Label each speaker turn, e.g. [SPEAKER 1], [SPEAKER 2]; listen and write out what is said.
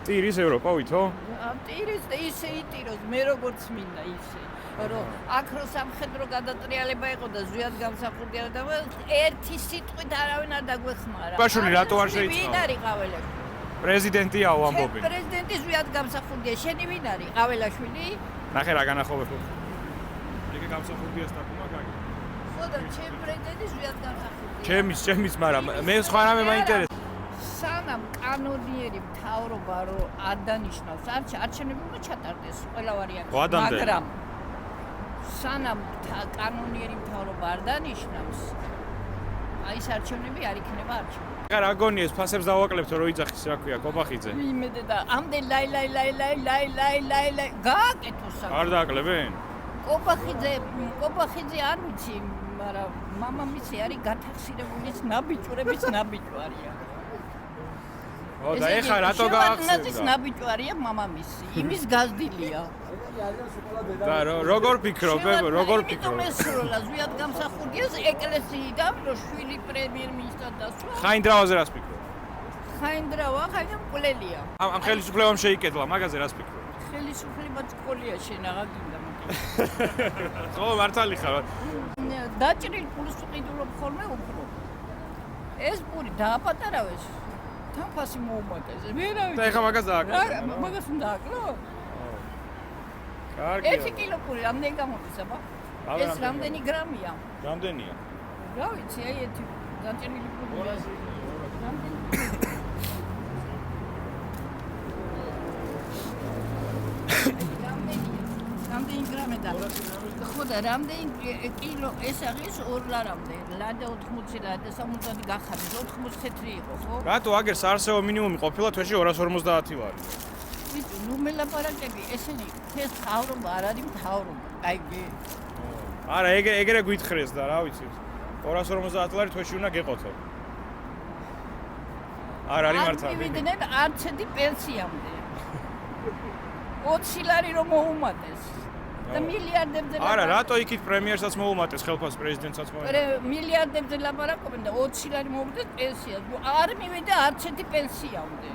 [SPEAKER 1] ტირის ევროპავითო?
[SPEAKER 2] ტირის და ისე იტიროს, მე როგორც მინდა ისე. რომ აქ რო სამხედრო გადატრიალება იყო და ზვიად გამსახურდია და ერთი სიტყვით არავინ არ დაგვეხმარა.
[SPEAKER 1] ბაშული რატო არ შეიწყო?
[SPEAKER 2] ვინ არის ყაველაშვილი?
[SPEAKER 1] პრეზიდენტიაო ამბობენ.
[SPEAKER 2] პრეზიდენტი ზვიად გამსახურდია, შენი ვინ არის? ყაველაშვილი?
[SPEAKER 1] ნახე რა განახოვებ. იგი გამსახურდია სტაკუმა გაგი.
[SPEAKER 2] ხო და ჩემ პრეზიდენტი ზვიად გამსახურდია.
[SPEAKER 1] ჩემის, მაგრამ მე სხვა რამე მაინტერესებს.
[SPEAKER 2] სანამ კანონიერი მთავრობა რო ადანიშნავს, არჩევნები უნდა ჩატარდეს ყველა ვარიანტი, მაგრამ სანამ კანონიერი მთავრობა არ დანიშნავს, აი ეს არჩევნები არ იქნება არჩევნები.
[SPEAKER 1] ხა რა გონიეს ფასებს დავაკლებთ რომ იძახის რა ქვია კობახიძე?
[SPEAKER 2] იმედე და ამდენ ლაი გააკეთო სამ.
[SPEAKER 1] არ დააკლებენ?
[SPEAKER 2] კობახიძე არ ვიცი, მაგრამ მამამისი არის გათახსირებულის ნაბიჯურების ნაბიჯვარია.
[SPEAKER 1] ო და ეხა რატო გაახსენდა?
[SPEAKER 2] ნაბიჯო არის მამამისი, იმის გაზდილია.
[SPEAKER 1] და როგორ ფიქრობ?
[SPEAKER 2] იმიტომ ესროლა ზვიად გამსახურდიას ეკლესიიდან, რომ შვილი პრემიერ-მინისტრად დასვა.
[SPEAKER 1] ხაინდრავაზე რას ფიქრობ?
[SPEAKER 2] ხაინდრავა, მკვლელია.
[SPEAKER 1] ამ ხელისუფლებამ შეიკედლა, მაგაზე რას ფიქრობ?
[SPEAKER 2] ხელისუფლება წყოლია შენ აღარ გინდა მაგას.
[SPEAKER 1] ხო, მართალი ხარ.
[SPEAKER 2] დაჭრილ პულს ვყიდულობ ხოლმე უფრო. ეს პური დააპატარავეს. თან ფასი მოუმატეს.
[SPEAKER 1] და ეხა მაგას დააკლო.
[SPEAKER 2] მაგას უნდა აკლო?
[SPEAKER 1] კარგია.
[SPEAKER 2] 1 კილო პური რამდენი გამოდის აბა? ეს რამდენი გრამია?
[SPEAKER 1] რამდენია?
[SPEAKER 2] რა ვიცი, აი ერთი დაჭრილი პური. რამდენი გრამი და ხო და რამდენი კილო ეს არის 2 ლარამდე. ლადა 80 ლადა 70 გახადეს 80 თეთრი იყო, ხო?
[SPEAKER 1] რატო აგერ საარსებო მინიმუმი ყოფილა თვეში 250 ლარი?
[SPEAKER 2] ვიცი, ნუ მელაპარაკები, ესენი ეს მთავრობა არ არის მთავრობა. კაიგი.
[SPEAKER 1] არა, ეგრე გვითხრეს და რა ვიცი. 250 ლარი თვეში უნდა გეყოთო. არ არის მართალი.
[SPEAKER 2] არ მივიდნენ არც ერთი პენსიამდე. 20 ლარი რომ მოუმატეს. და მილიარდებზე
[SPEAKER 1] არა, რატო იქით პრემიერსაც მოუმატეს ხელფას პრეზიდენტსაც მოუმატეს?
[SPEAKER 2] მილიარდებზე ლაპარაკობენ და 20 ლარი მოუმატეს პენსიას. არ მივიდა არც ერთი პენსიამდე.